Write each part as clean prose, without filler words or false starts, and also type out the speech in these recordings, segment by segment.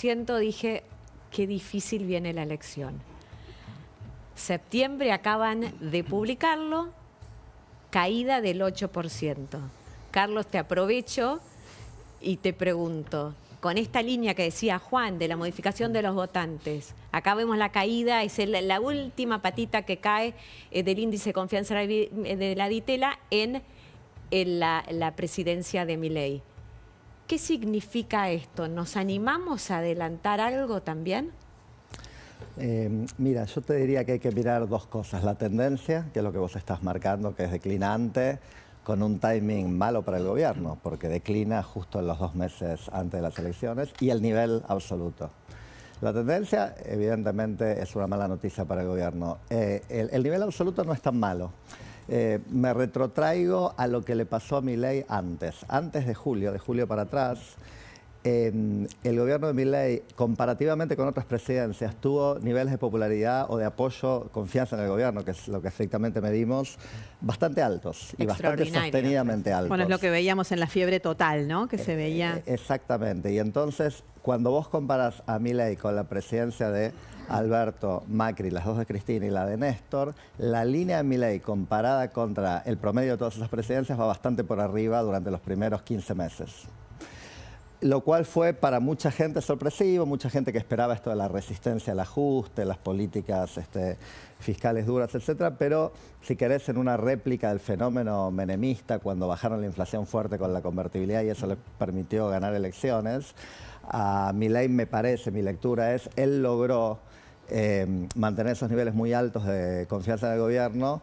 8%, dije, qué difícil viene la elección. Septiembre acaban de publicarlo, caída del 8%. Carlos, te aprovecho y te pregunto, con esta línea que decía Juan de la modificación de los votantes, acá vemos la caída, es la última patita que cae del índice de confianza de la Ditela en la presidencia de Milei. ¿Qué significa esto? ¿Nos animamos a adelantar algo también? Mira, yo te diría que hay que mirar dos cosas. La tendencia, que es lo que vos estás marcando, que es declinante, con un timing malo para el gobierno, porque declina justo en los 2 meses antes de las elecciones, y el nivel absoluto. La tendencia, evidentemente, es una mala noticia para el gobierno. El nivel absoluto no es tan malo. Me retrotraigo a lo que le pasó a Milei antes de julio para atrás. El gobierno de Milei, comparativamente con otras presidencias, tuvo niveles de popularidad o de apoyo, confianza en el gobierno, que es lo que estrictamente medimos, bastante altos y bastante sostenidamente altos. Bueno, es lo que veíamos en la fiebre total, ¿no? Que se veía... Exactamente. Y entonces, cuando vos comparas a Milei con la presidencia de Alberto, Macri, las dos de Cristina y la de Néstor, la línea de Milei comparada contra el promedio de todas esas presidencias va bastante por arriba durante los primeros 15 meses. Lo cual fue para mucha gente sorpresivo, mucha gente que esperaba esto de la resistencia al ajuste, las políticas fiscales duras, etcétera, pero si querés en una réplica del fenómeno menemista, cuando bajaron la inflación fuerte con la convertibilidad y eso le permitió ganar elecciones, a Milei me parece, mi lectura es, él logró mantener esos niveles muy altos de confianza en el gobierno,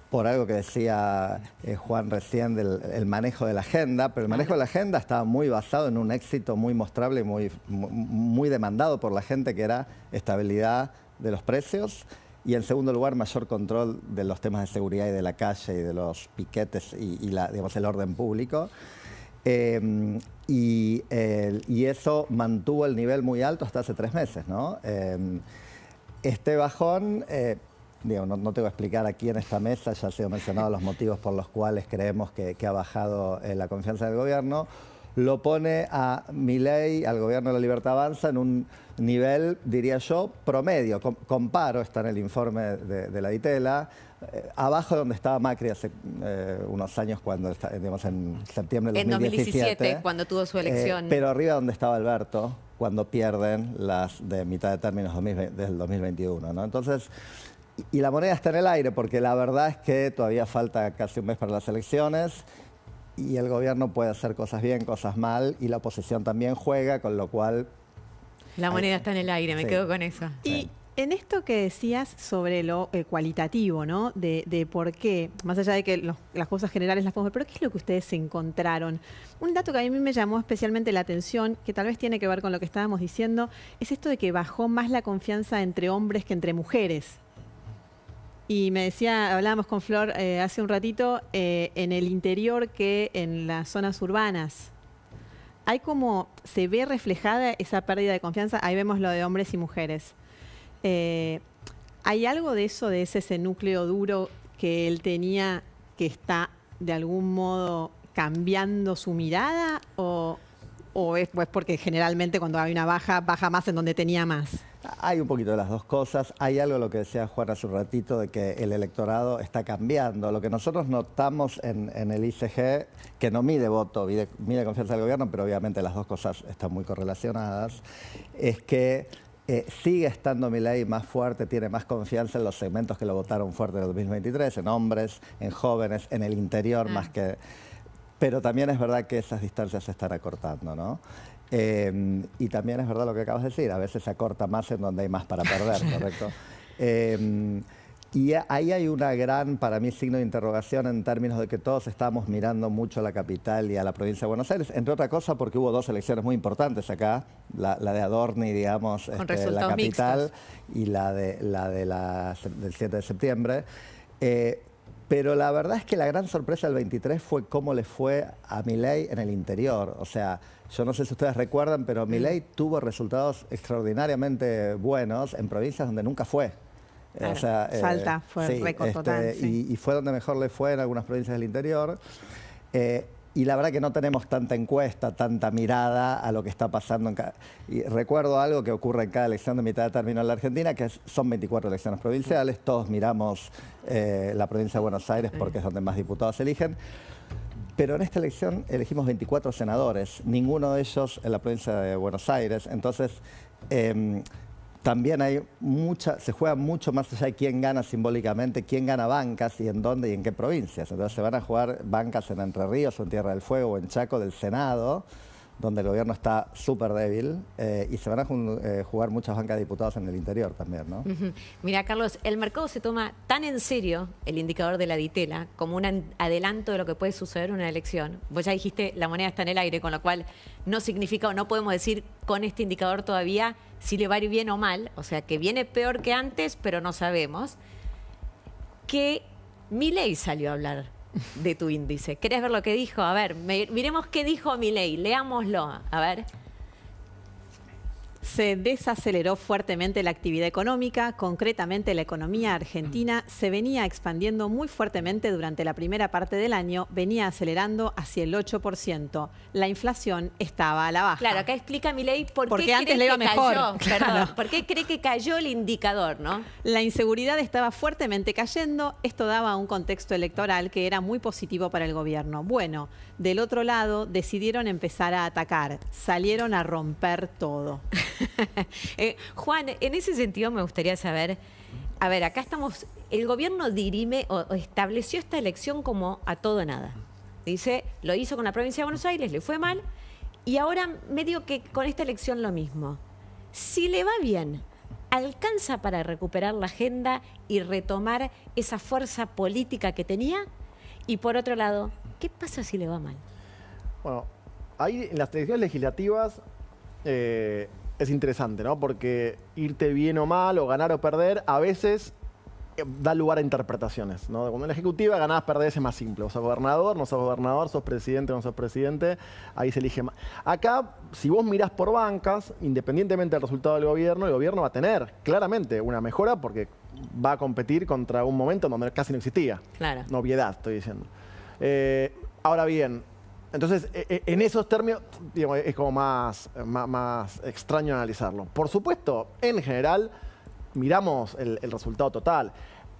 por algo que decía Juan recién del manejo de la agenda, pero el manejo de la agenda estaba muy basado en un éxito muy mostrable y muy demandado por la gente, que era estabilidad de los precios y, en segundo lugar, mayor control de los temas de seguridad y de la calle y de los piquetes y digamos, el orden público. Y eso mantuvo el nivel muy alto hasta hace 3 meses, ¿no? Este bajón... Digo, no te voy a explicar aquí en esta mesa, ya han sido mencionados los motivos por los cuales creemos que ha bajado la confianza del gobierno. Lo pone a Milei, al gobierno de la Libertad Avanza, en un nivel, diría yo, promedio. Comparo, está en el informe de la Ditela, abajo de donde estaba Macri hace unos años, cuando, digamos, en septiembre del 2017. En 2017, cuando tuvo su elección. Pero arriba de donde estaba Alberto, cuando pierden las de mitad de términos del 2021, ¿no? Entonces... Y la moneda está en el aire, porque la verdad es que todavía falta casi un mes para las elecciones y el gobierno puede hacer cosas bien, cosas mal, y la oposición también juega, con lo cual... La moneda está en el aire, me quedo con eso. Y en esto que decías sobre lo cualitativo, ¿no? De por qué, más allá de que las cosas generales las podemos ver, pero ¿qué es lo que ustedes encontraron? Un dato que a mí me llamó especialmente la atención, que tal vez tiene que ver con lo que estábamos diciendo, es esto de que bajó más la confianza entre hombres que entre mujeres. Y me decía, hablábamos con Flor hace un ratito, en el interior que en las zonas urbanas. Hay como, se ve reflejada esa pérdida de confianza, ahí vemos lo de hombres y mujeres. ¿Hay algo de eso, de ese núcleo duro que él tenía, que está de algún modo cambiando su mirada? ¿O es pues porque generalmente cuando hay una baja más en donde tenía más? Hay un poquito de las dos cosas. Hay algo, lo que decía Juan hace un ratito, de que el electorado está cambiando. Lo que nosotros notamos en el ICG, que no mide voto, mide confianza del gobierno, pero obviamente las dos cosas están muy correlacionadas, es que sigue estando Milei más fuerte, tiene más confianza en los segmentos que lo votaron fuerte en el 2023, en hombres, en jóvenes, en el interior más que... Pero también es verdad que esas distancias se están acortando, ¿no? Y también es verdad lo que acabas de decir, a veces se acorta más en donde hay más para perder, ¿correcto? Y ahí hay una gran, para mí, signo de interrogación en términos de que todos estamos mirando mucho a la capital y a la provincia de Buenos Aires, entre otra cosa porque hubo 2 elecciones muy importantes acá, la de Adorni, digamos, la capital, mixtos, y del 7 de septiembre. Pero la verdad es que la gran sorpresa del 23 fue cómo le fue a Milei en el interior. O sea, yo no sé si ustedes recuerdan, pero Milei tuvo resultados extraordinariamente buenos en provincias donde nunca fue. Claro, o sea, Salta fue récord total. Y fue donde mejor le fue en algunas provincias del interior. Y la verdad que no tenemos tanta encuesta, tanta mirada a lo que está pasando en cada... Y recuerdo algo que ocurre en cada elección de mitad de término en la Argentina, que son 24 elecciones provinciales. Todos miramos la provincia de Buenos Aires porque es donde más diputados se eligen. Pero en esta elección elegimos 24 senadores, ninguno de ellos en la provincia de Buenos Aires. Entonces, también se juega mucho más allá de quién gana simbólicamente, quién gana bancas y en dónde y en qué provincias. Entonces se van a jugar bancas en Entre Ríos, o en Tierra del Fuego, o en Chaco del Senado, donde el gobierno está súper débil, y se van a jugar muchas bancas de diputados en el interior también, ¿no? Mira, Carlos, el mercado se toma tan en serio el indicador de la Ditela como un adelanto de lo que puede suceder en una elección. Vos ya dijiste, la moneda está en el aire, con lo cual no significa o no podemos decir con este indicador todavía si le va a ir bien o mal, o sea, que viene peor que antes, pero no sabemos. Que Milei salió a hablar de tu índice. ¿Querés ver lo que dijo? A ver, miremos qué dijo Milei, leámoslo, a ver. Se desaceleró fuertemente la actividad económica, concretamente la economía argentina se venía expandiendo muy fuertemente durante la primera parte del año, venía acelerando hacia el 8%. La inflación estaba a la baja. Claro, acá explica Milei por Porque qué antes cree le iba que mejor. cayó. Claro. Perdón, ¿por qué cree que cayó el indicador, no? La inseguridad estaba fuertemente cayendo, esto daba un contexto electoral que era muy positivo para el gobierno. Bueno, del otro lado decidieron empezar a atacar, salieron a romper todo. Juan, en ese sentido me gustaría saber, a ver, acá estamos, el gobierno dirime o estableció esta elección como a todo o nada. Dice, lo hizo con la provincia de Buenos Aires, le fue mal, y ahora medio que con esta elección lo mismo. Si le va bien, ¿alcanza para recuperar la agenda y retomar esa fuerza política que tenía? Y por otro lado, ¿qué pasa si le va mal? Bueno, ahí en las elecciones legislativas es interesante, ¿no? Porque irte bien o mal, o ganar o perder, a veces da lugar a interpretaciones, ¿no? Cuando en la ejecutiva ganás, perdés es más simple. Sos gobernador, no sos gobernador, sos presidente, no sos presidente, ahí se elige más. Acá, si vos mirás por bancas, independientemente del resultado del gobierno, el gobierno va a tener claramente una mejora porque va a competir contra un momento donde casi no existía. Claro. Noviedad, estoy diciendo. Ahora bien, entonces, en esos términos, digamos, es como más extraño analizarlo. Por supuesto, en general, miramos el resultado total.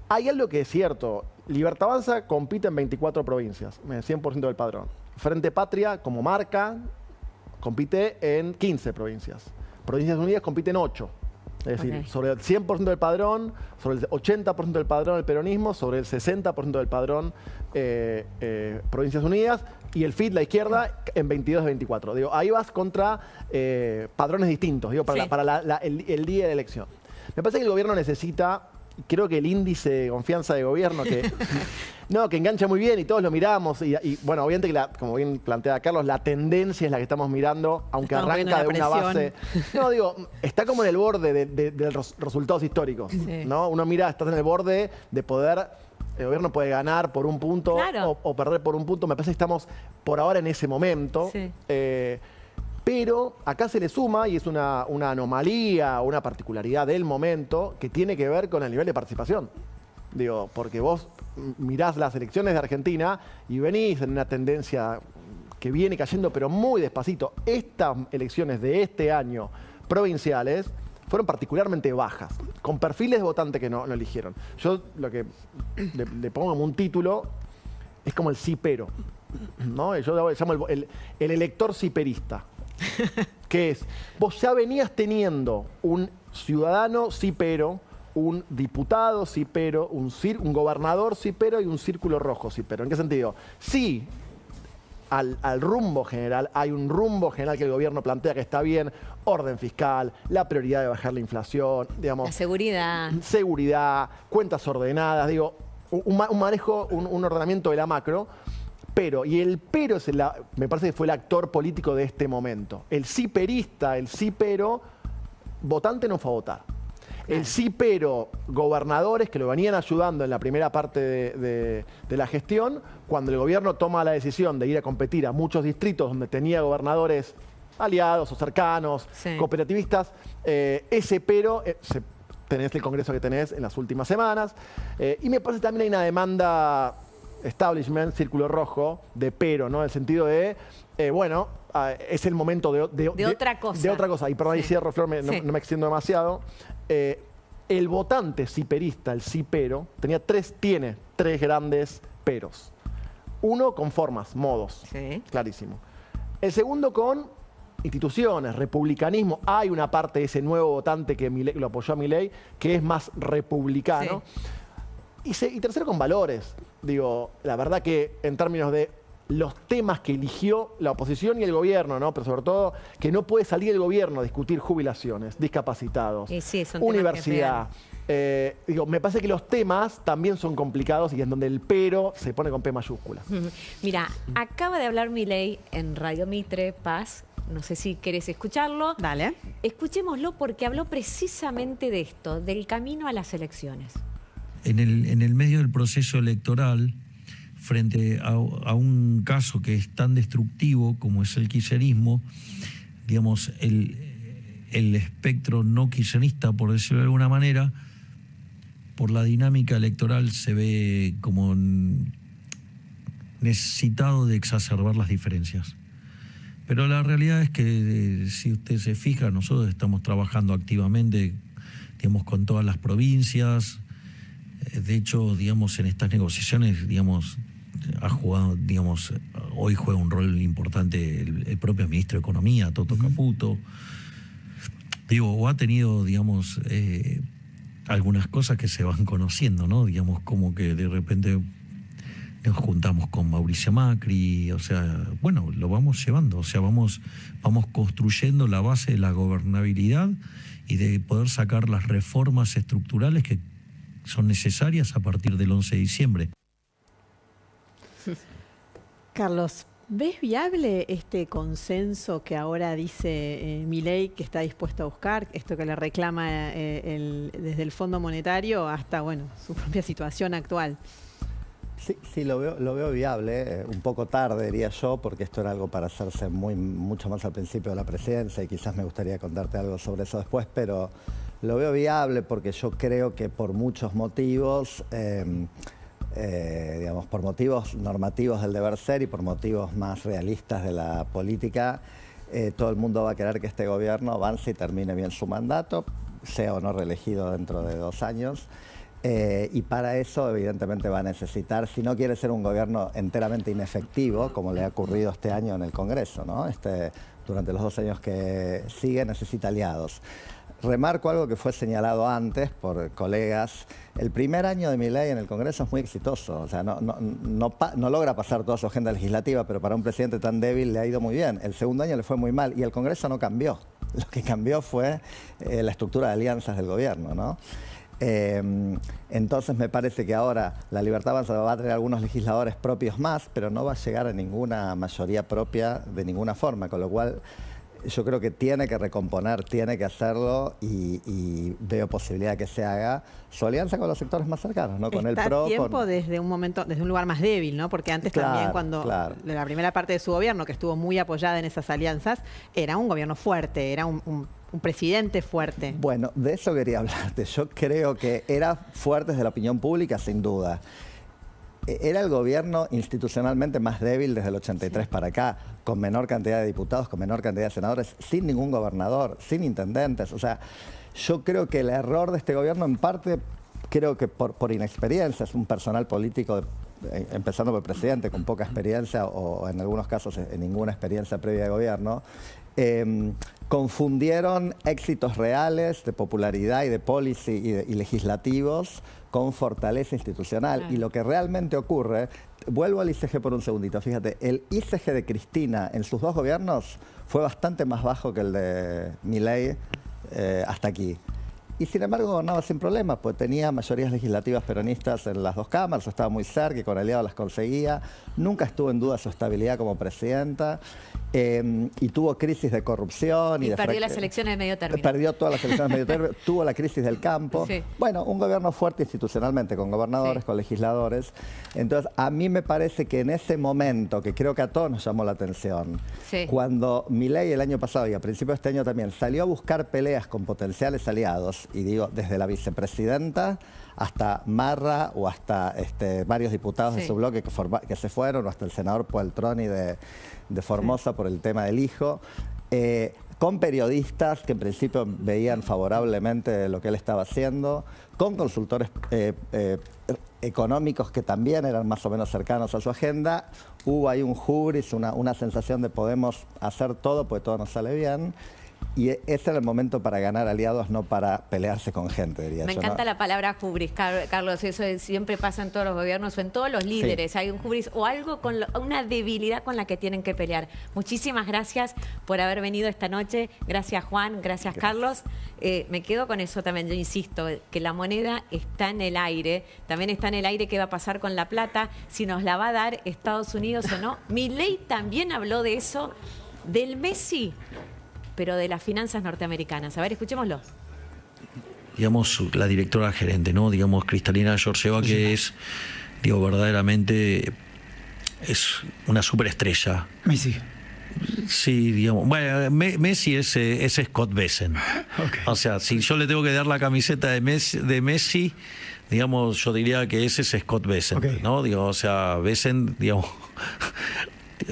Hay algo que es cierto. Libertad Avanza compite en 24 provincias, 100% del padrón. Frente Patria, como marca, compite en 15 provincias. Provincias Unidas compite en 8. Es decir, sobre el 100% del padrón, sobre el 80% del padrón el peronismo, sobre el 60% del padrón Provincias Unidas, y el FIT, la izquierda, en 22 de 24. Digo, ahí vas contra padrones distintos, digo, para el día de la elección. Me parece que el gobierno necesita, creo que el índice de confianza de gobierno, que engancha muy bien y todos lo miramos, y bueno, obviamente que como bien plantea Carlos, la tendencia es la que estamos mirando, aunque arranca de una base... No, digo, está como en el borde de los resultados históricos, ¿no? Uno mira, estás en el borde de poder... El gobierno puede ganar por un punto o perder por un punto. Me parece que estamos por ahora en ese momento. Sí. Pero acá se le suma, y es una anomalía, una particularidad del momento, que tiene que ver con el nivel de participación. Digo, porque vos mirás las elecciones de Argentina y venís en una tendencia que viene cayendo, pero muy despacito. Estas elecciones de este año provinciales fueron particularmente bajas, con perfiles de votantes que no eligieron. Yo lo que le pongo como un título es como el cipero, ¿no? Yo lo llamo el elector ciperista, que es, vos ya venías teniendo un ciudadano cipero, un diputado cipero, un gobernador cipero y un círculo rojo cipero. ¿En qué sentido? Sí. Al rumbo general, hay un rumbo general que el gobierno plantea que está bien, orden fiscal, la prioridad de bajar la inflación, digamos. La seguridad. Seguridad, cuentas ordenadas, digo, un manejo, un ordenamiento de la macro, pero es me parece que fue el actor político de este momento. El ciperista, el cipero, votante no fue a votar. El cipero, gobernadores que lo venían ayudando en la primera parte de la gestión, cuando el gobierno toma la decisión de ir a competir a muchos distritos donde tenía gobernadores aliados o cercanos, cooperativistas, ese pero, tenés el congreso que tenés en las últimas semanas, y me parece que también hay una demanda establishment, círculo rojo, de pero, ¿no? En el sentido de, bueno, es el momento de otra cosa. De otra cosa. Y perdón, ahí cierro, Flor, no me extiendo demasiado. El votante ciperista, el cipero, tiene tres grandes peros. Uno con formas, modos, clarísimo. El segundo con instituciones, republicanismo. Hay una parte de ese nuevo votante que lo apoyó a Milei que es más republicano. Y tercero con valores. Digo, la verdad que en términos de los temas que eligió la oposición y el gobierno, ¿no? Pero sobre todo que no puede salir el gobierno a discutir jubilaciones, discapacitados, universidad. Digo, me parece que los temas también son complicados y en donde el pero se pone con P mayúscula. Mira, acaba de hablar Milei en Radio Mitre, Paz. No sé si querés escucharlo. Dale. Escuchémoslo porque habló precisamente de esto, del camino a las elecciones. En el medio del proceso electoral, frente a un caso que es tan destructivo como es el kirchnerismo, digamos, el espectro no kirchnerista, por decirlo de alguna manera, por la dinámica electoral se ve como necesitado de exacerbar las diferencias. Pero la realidad es que, si usted se fija, nosotros estamos trabajando activamente, digamos, con todas las provincias. De hecho, digamos, en estas negociaciones, digamos, ha jugado, digamos, hoy juega un rol importante el propio ministro de Economía, Toto Caputo. Digo, o ha tenido, digamos, algunas cosas que se van conociendo, ¿no? Digamos, como que de repente nos juntamos con Mauricio Macri, o sea, bueno, lo vamos llevando, o sea, vamos construyendo la base de la gobernabilidad y de poder sacar las reformas estructurales que son necesarias a partir del 11 de diciembre. Carlos, ¿ves viable este consenso que ahora dice Milei que está dispuesto a buscar, esto que le reclama desde el Fondo Monetario hasta, bueno, su propia situación actual? Sí, lo veo viable, un poco tarde diría yo, porque esto era algo para hacerse mucho más al principio de la presidencia y quizás me gustaría contarte algo sobre eso después, pero lo veo viable porque yo creo que por muchos motivos, digamos, por motivos normativos del deber ser y por motivos más realistas de la política, todo el mundo va a querer que este gobierno avance y termine bien su mandato, sea o no reelegido dentro de 2 años. Y para eso, evidentemente, va a necesitar, si no quiere ser un gobierno enteramente inefectivo, como le ha ocurrido este año en el Congreso, ¿no? Durante los 2 años que sigue, necesita aliados. Remarco algo que fue señalado antes por colegas. El primer año de Milei en el Congreso es muy exitoso. O sea, no logra pasar toda su agenda legislativa, pero para un presidente tan débil le ha ido muy bien. El segundo año le fue muy mal y el Congreso no cambió. Lo que cambió fue la estructura de alianzas del gobierno, ¿no? Entonces me parece que ahora la Libertad Avanza va a tener algunos legisladores propios más, pero no va a llegar a ninguna mayoría propia de ninguna forma, con lo cual yo creo que tiene que recomponer, tiene que hacerlo y veo posibilidad que se haga su alianza con los sectores más cercanos, ¿no? Con el PRO. Tiempo desde un lugar más débil, ¿no? Porque antes también cuando la primera parte de su gobierno, que estuvo muy apoyada en esas alianzas, era un gobierno fuerte, era un presidente fuerte. Bueno, de eso quería hablarte. Yo creo que era fuerte desde la opinión pública, sin duda. Era el gobierno institucionalmente más débil desde el 83 para acá, con menor cantidad de diputados, con menor cantidad de senadores, sin ningún gobernador, sin intendentes. O sea, yo creo que el error de este gobierno, en parte, creo que por inexperiencia, es un personal político, empezando por el presidente, con poca experiencia o en algunos casos ninguna experiencia previa de gobierno, confundieron éxitos reales de popularidad y de policy y legislativos con fortaleza institucional. Claro. Y lo que realmente ocurre, vuelvo al ICG por un segundito, fíjate, el ICG de Cristina en sus 2 gobiernos fue bastante más bajo que el de Milei hasta aquí. Y sin embargo gobernaba sin problemas, pues tenía mayorías legislativas peronistas en las 2 cámaras, estaba muy cerca y con aliados las conseguía, nunca estuvo en duda su estabilidad como presidenta. y tuvo crisis de corrupción. Y perdió las elecciones de medio término. Perdió todas las elecciones de medio término, tuvo la crisis del campo. Sí. Bueno, un gobierno fuerte institucionalmente, con gobernadores, Sí. con legisladores. Entonces, a mí me parece que en ese momento, que creo que a todos nos llamó la atención, Sí. cuando Milei el año pasado y a principios de este año también salió a buscar peleas con potenciales aliados, y digo, desde la vicepresidenta hasta Marra o hasta varios diputados de Sí. su bloque que se fueron, o hasta el senador Pueltroni de Formosa por el tema del hijo, con periodistas que en principio veían favorablemente lo que él estaba haciendo, con consultores económicos que también eran más o menos cercanos a su agenda. Hubo ahí un hubris, una sensación de podemos hacer todo porque todo nos sale bien. Y ese era el momento para ganar aliados, no para pelearse con gente, diría Me yo, encanta ¿no? la palabra hubris, Carlos. Eso siempre pasa en todos los gobiernos o en todos los líderes. Sí. Hay un hubris o algo con una debilidad con la que tienen que pelear. Muchísimas gracias por haber venido esta noche. Gracias, Juan. Gracias, Carlos. Me quedo con eso también. Yo insisto, que la moneda está en el aire. También está en el aire qué va a pasar con la plata, si nos la va a dar Estados Unidos o no. Milei también habló de eso, del Messi, pero de las finanzas norteamericanas. A ver, escuchémoslo. Digamos, la directora gerente, ¿no? Digamos, Kristalina Georgieva, que es, digo, verdaderamente es una superestrella. Messi. Sí, digamos. Bueno, Messi es Scott Bessent. Ok. O sea, si yo le tengo que dar la camiseta de Messi, digamos, yo diría que ese es Scott Bessent, Ok. ¿no? Digo, o sea, Bessent, digamos,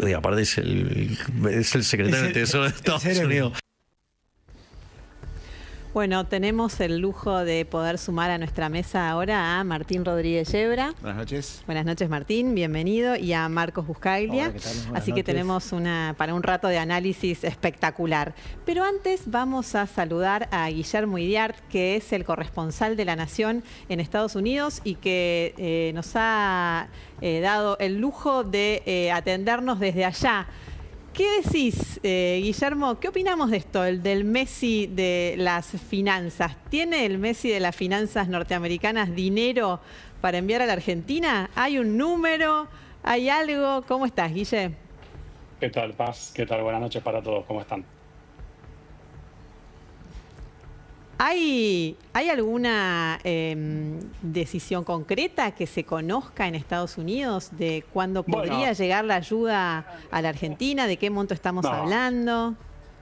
y aparte es el secretario del Tesoro de Estados cerebro. Unidos. Bueno, tenemos el lujo de poder sumar a nuestra mesa ahora a Martín Rodríguez Yebra. Buenas noches. Buenas noches, Martín, bienvenido, y a Marcos Buscaglia. Hola, ¿qué tal? Buenas Así que noches. tenemos para un rato de análisis espectacular. Pero antes vamos a saludar a Guillermo Idiart, que es el corresponsal de La Nación en Estados Unidos y que nos ha dado el lujo de atendernos desde allá. ¿Qué decís, Guillermo? ¿Qué opinamos de esto, el del Messi de las finanzas? ¿Tiene el Messi de las finanzas norteamericanas dinero para enviar a la Argentina? ¿Hay un número? ¿Hay algo? ¿Cómo estás, Guille? ¿Qué tal, Paz? ¿Qué tal? Buenas noches para todos. ¿Cómo están? ¿Hay alguna decisión concreta que se conozca en Estados Unidos de cuándo podría Bueno. llegar la ayuda a la Argentina? ¿De qué monto estamos No. hablando?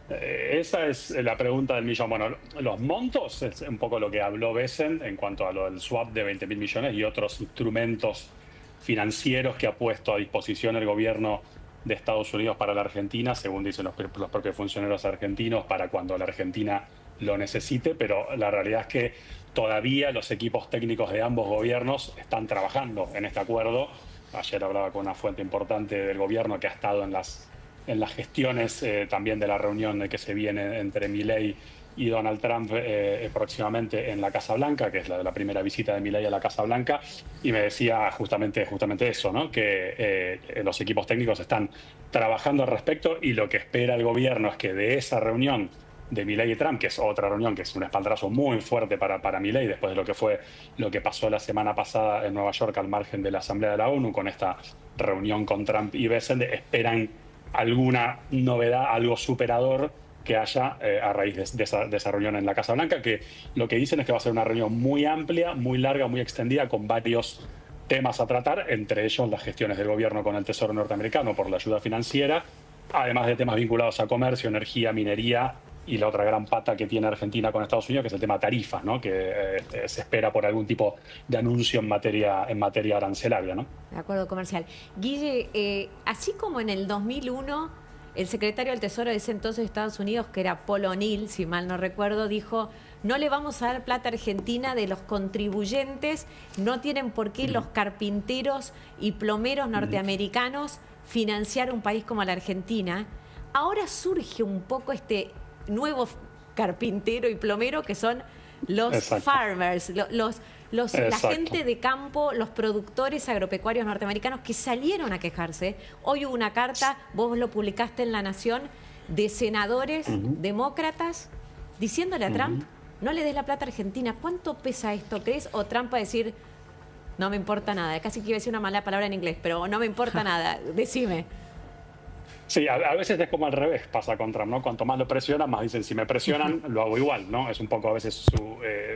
Esa es la pregunta del millón. Bueno, los montos es un poco lo que habló Bessent en cuanto a lo del swap de 20.000 millones y otros instrumentos financieros que ha puesto a disposición el gobierno de Estados Unidos para la Argentina, según dicen los propios funcionarios argentinos, para cuando la Argentina lo necesite, pero la realidad es que todavía los equipos técnicos de ambos gobiernos están trabajando en este acuerdo. Ayer hablaba con una fuente importante del gobierno que ha estado en las gestiones también de la reunión que se viene entre Milei y Donald Trump próximamente en la Casa Blanca, que es la primera visita de Milei a la Casa Blanca, y me decía justamente eso, ¿no? Que los equipos técnicos están trabajando al respecto y lo que espera el gobierno es que de esa reunión de Milei y Trump, que es otra reunión que es un espaldarazo muy fuerte para Milei después de lo que pasó la semana pasada en Nueva York al margen de la Asamblea de la ONU con esta reunión con Trump y Bessent, esperan alguna novedad, algo superador que haya a raíz de esa reunión en la Casa Blanca, que lo que dicen es que va a ser una reunión muy amplia, muy larga, muy extendida, con varios temas a tratar, entre ellos las gestiones del gobierno con el Tesoro norteamericano por la ayuda financiera, además de temas vinculados a comercio, energía, minería y la otra gran pata que tiene Argentina con Estados Unidos, que es el tema tarifas, ¿no? Que se espera por algún tipo de anuncio en materia arancelaria, ¿no? De acuerdo comercial. Guille, así como en el 2001, el secretario del Tesoro de ese entonces de Estados Unidos, que era Paul O'Neill, si mal no recuerdo, dijo: no le vamos a dar plata a Argentina de los contribuyentes, no tienen por qué los carpinteros y plomeros norteamericanos financiar un país como la Argentina. Ahora surge un poco este nuevo carpintero y plomero que son los Exacto. farmers, la Exacto. gente de campo, los productores agropecuarios norteamericanos que salieron a quejarse. Hoy hubo una carta, vos lo publicaste en La Nación, de senadores demócratas diciéndole a Trump: no le des la plata a Argentina. ¿Cuánto pesa esto, crees? O Trump va a decir: no me importa nada. Casi que iba a decir una mala palabra en inglés, pero no me importa nada. Decime. Sí, a veces es como al revés, pasa con Trump, ¿no? Cuanto más lo presionan, más dicen, si me presionan, lo hago igual, ¿no? Es un poco a veces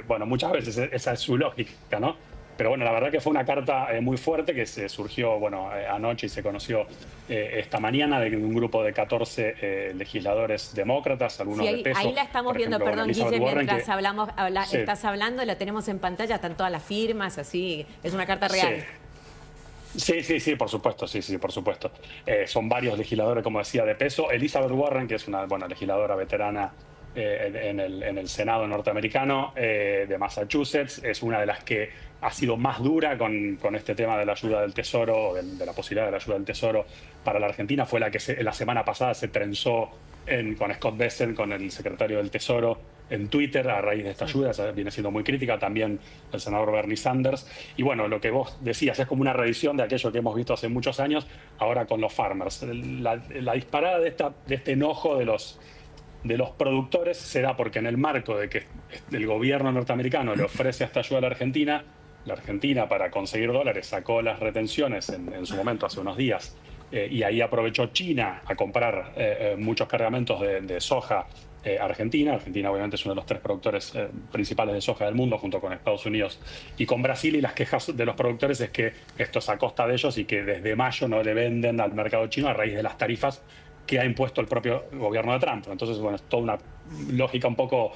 bueno, muchas veces esa es su lógica, ¿no? Pero bueno, la verdad que fue una carta muy fuerte que se surgió, bueno, anoche y se conoció esta mañana de un grupo de 14 legisladores demócratas, algunos Sí, de peso. ahí la estamos Por viendo, ejemplo, perdón, Elizabeth Guille, Warren, mientras sí. estás hablando, la tenemos en pantalla, están todas las firmas, así, es una carta real. Sí, por supuesto, sí, por supuesto. Son varios legisladores, como decía, de peso. Elizabeth Warren, que es una legisladora veterana en el Senado norteamericano de Massachusetts, es una de las que ha sido más dura con este tema de la ayuda del Tesoro, o de la posibilidad de la ayuda del Tesoro para la Argentina. Fue la que la semana pasada se trenzó con Scott Bessent, con el secretario del Tesoro, en Twitter a raíz de esta ayuda. Viene siendo muy crítica también el senador Bernie Sanders. Y bueno, lo que vos decías es como una reedición de aquello que hemos visto hace muchos años, ahora con los farmers. La disparada de este enojo de los productores se da porque en el marco de que el gobierno norteamericano le ofrece esta ayuda a la Argentina para conseguir dólares sacó las retenciones en su momento, hace unos días, y ahí aprovechó China a comprar muchos cargamentos de soja Argentina. Argentina obviamente es uno de los 3 productores principales de soja del mundo, junto con Estados Unidos y con Brasil, y las quejas de los productores es que esto es a costa de ellos y que desde mayo no le venden al mercado chino a raíz de las tarifas que ha impuesto el propio gobierno de Trump. Entonces, bueno, es toda una lógica un poco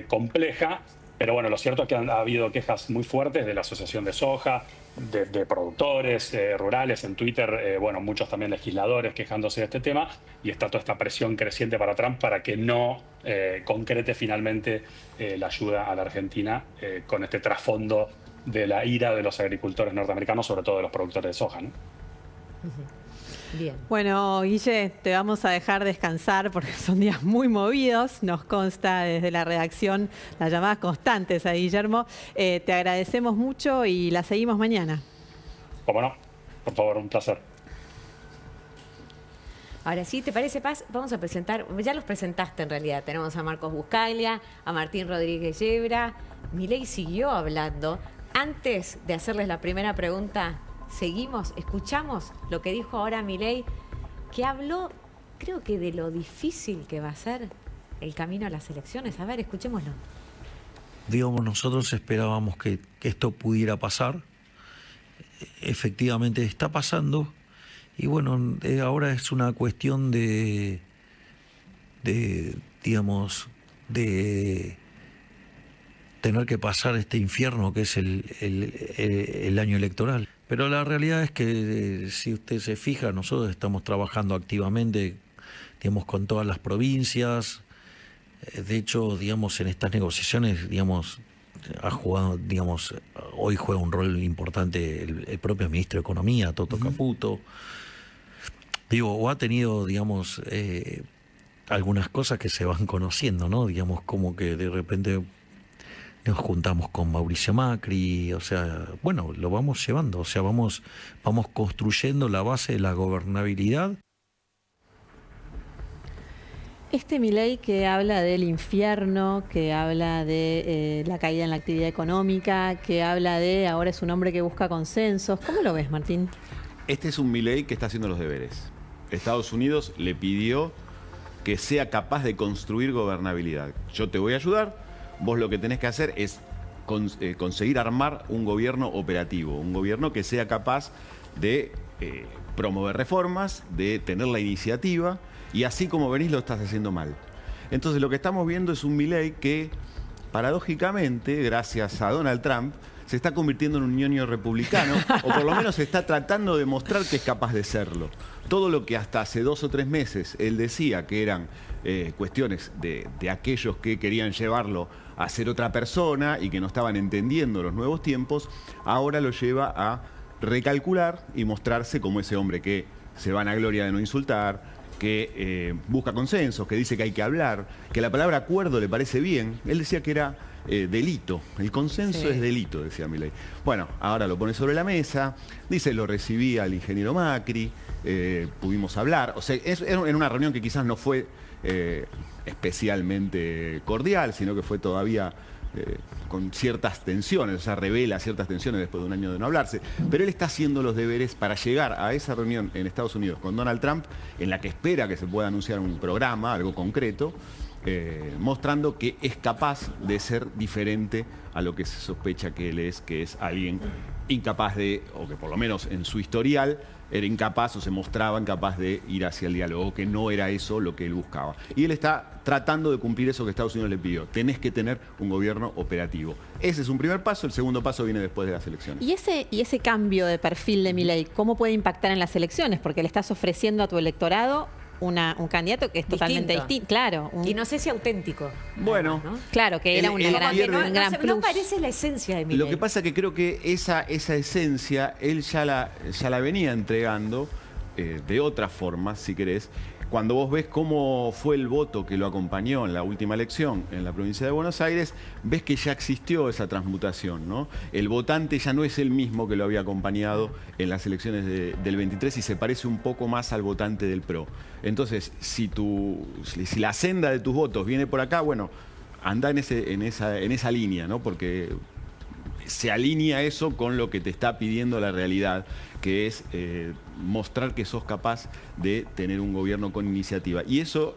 compleja, pero bueno, lo cierto es que ha habido quejas muy fuertes de la Asociación de Soja, de productores rurales en Twitter, bueno, muchos también legisladores quejándose de este tema, y está toda esta presión creciente para Trump para que no concrete finalmente la ayuda a la Argentina con este trasfondo de la ira de los agricultores norteamericanos, sobre todo de los productores de soja, ¿no? Bien. Bueno, Guille, te vamos a dejar descansar porque son días muy movidos. Nos consta desde la redacción las llamadas constantes a Guillermo. Te agradecemos mucho y la seguimos mañana. Cómo no, por favor, un placer. Ahora sí, ¿te parece, Paz? Vamos a presentar, ya los presentaste en realidad. Tenemos a Marcos Buscaglia, a Martín Rodríguez Yebra. Milei siguió hablando. Antes de hacerles la primera pregunta, escuchamos lo que dijo ahora Milei, que habló, creo que de lo difícil que va a ser el camino a las elecciones. A ver, escuchémoslo. Digamos, nosotros esperábamos que esto pudiera pasar. Efectivamente está pasando. Y bueno, ahora es una cuestión de tener que pasar este infierno que es el año electoral. Pero la realidad es que, si usted se fija, nosotros estamos trabajando activamente, digamos, con todas las provincias. De hecho, digamos, en estas negociaciones, digamos, ha jugado, digamos, hoy juega un rol importante el propio ministro de Economía, Toto Caputo. Digo, o ha tenido, digamos, algunas cosas que se van conociendo, ¿no? Digamos, como que de repente nos juntamos con Mauricio Macri, o sea, bueno, lo vamos llevando, o sea, vamos construyendo la base de la gobernabilidad. Este Milei que habla del infierno, que habla de la caída en la actividad económica, que habla de ahora es un hombre que busca consensos, ¿cómo lo ves, Martín? Este es un Milei que está haciendo los deberes. Estados Unidos le pidió que sea capaz de construir gobernabilidad. Yo te voy a ayudar. Vos lo que tenés que hacer es conseguir armar un gobierno operativo, un gobierno que sea capaz de promover reformas, de tener la iniciativa, y así como venís lo estás haciendo mal. Entonces lo que estamos viendo es un Milei que, paradójicamente, gracias a Donald Trump, se está convirtiendo en un ñoño republicano, o por lo menos está tratando de mostrar que es capaz de serlo. Todo lo que hasta hace 2 o 3 meses él decía que eran cuestiones de aquellos que querían llevarlo a ser otra persona y que no estaban entendiendo los nuevos tiempos, ahora lo lleva a recalcular y mostrarse como ese hombre que se vanagloria de no insultar, que busca consensos, que dice que hay que hablar, que la palabra acuerdo le parece bien. Él decía que era delito, el consenso es delito, decía Milei. Bueno, ahora lo pone sobre la mesa, dice lo recibí al ingeniero Macri, pudimos hablar, o sea, en una reunión que quizás no fue especialmente cordial, sino que fue todavía con ciertas tensiones, o sea, revela ciertas tensiones después de un año de no hablarse. Pero él está haciendo los deberes para llegar a esa reunión en Estados Unidos con Donald Trump, en la que espera que se pueda anunciar un programa, algo concreto, mostrando que es capaz de ser diferente a lo que se sospecha que él es, que es alguien incapaz de, o que por lo menos en su historial, era incapaz o se mostraba incapaz de ir hacia el diálogo, que no era eso lo que él buscaba. Y él está tratando de cumplir eso que Estados Unidos le pidió. Tenés que tener un gobierno operativo. Ese es un primer paso, el segundo paso viene después de las elecciones. Y ese cambio de perfil de Milei, ¿cómo puede impactar en las elecciones? Porque le estás ofreciendo a tu electorado un candidato que es totalmente distinto. Claro. Y no sé si auténtico. Bueno. ¿no? Claro, que era un gran plus. No parece la esencia de Milei. Lo que pasa es que creo que esa esencia él ya la venía entregando de otra forma, si querés. Cuando vos ves cómo fue el voto que lo acompañó en la última elección en la provincia de Buenos Aires, ves que ya existió esa transmutación, ¿no? El votante ya no es el mismo que lo había acompañado en las elecciones del 23 y se parece un poco más al votante del PRO. Entonces, si la senda de tus votos viene por acá, bueno, anda en esa línea, ¿no? Porque se alinea eso con lo que te está pidiendo la realidad, que es mostrar que sos capaz de tener un gobierno con iniciativa. Y eso,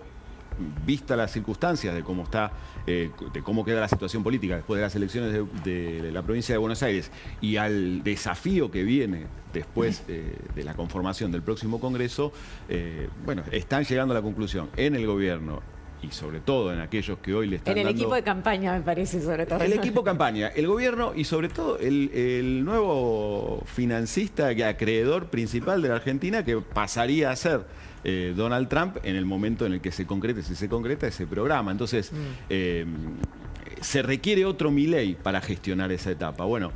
vista las circunstancias de cómo está, de cómo queda la situación política después de las elecciones de la provincia de Buenos Aires y al desafío que viene después de la conformación del próximo Congreso, bueno, están llegando a la conclusión en el gobierno y sobre todo en aquellos que hoy le están dando... En el equipo de campaña, me parece, sobre todo. El equipo de campaña, el gobierno y sobre todo el nuevo financista, acreedor principal de la Argentina, que pasaría a ser Donald Trump en el momento en el que se concrete, si se concreta ese programa. Entonces, se requiere otro Milei para gestionar esa etapa. Bueno,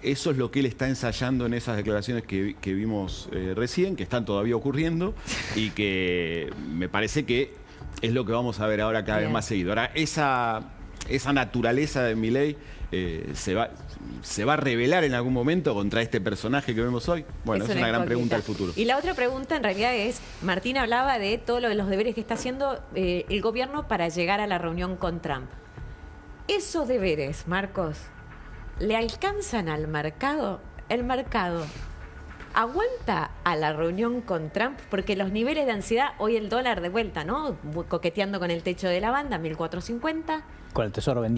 eso es lo que él está ensayando en esas declaraciones que vimos recién, que están todavía ocurriendo y que me parece que es lo que vamos a ver ahora cada vez más seguido. Ahora, esa naturaleza de Milei se va a revelar en algún momento contra este personaje que vemos hoy. Bueno, es una gran pregunta del futuro. Y la otra pregunta en realidad es, Martín hablaba de todos los deberes que está haciendo el gobierno para llegar a la reunión con Trump. Esos deberes, Marcos, ¿le alcanzan al mercado? El mercado ¿aguanta a la reunión con Trump? Porque los niveles de ansiedad, hoy el dólar de vuelta, ¿no? Coqueteando con el techo de la banda, 1450. Con el tesoro vendido.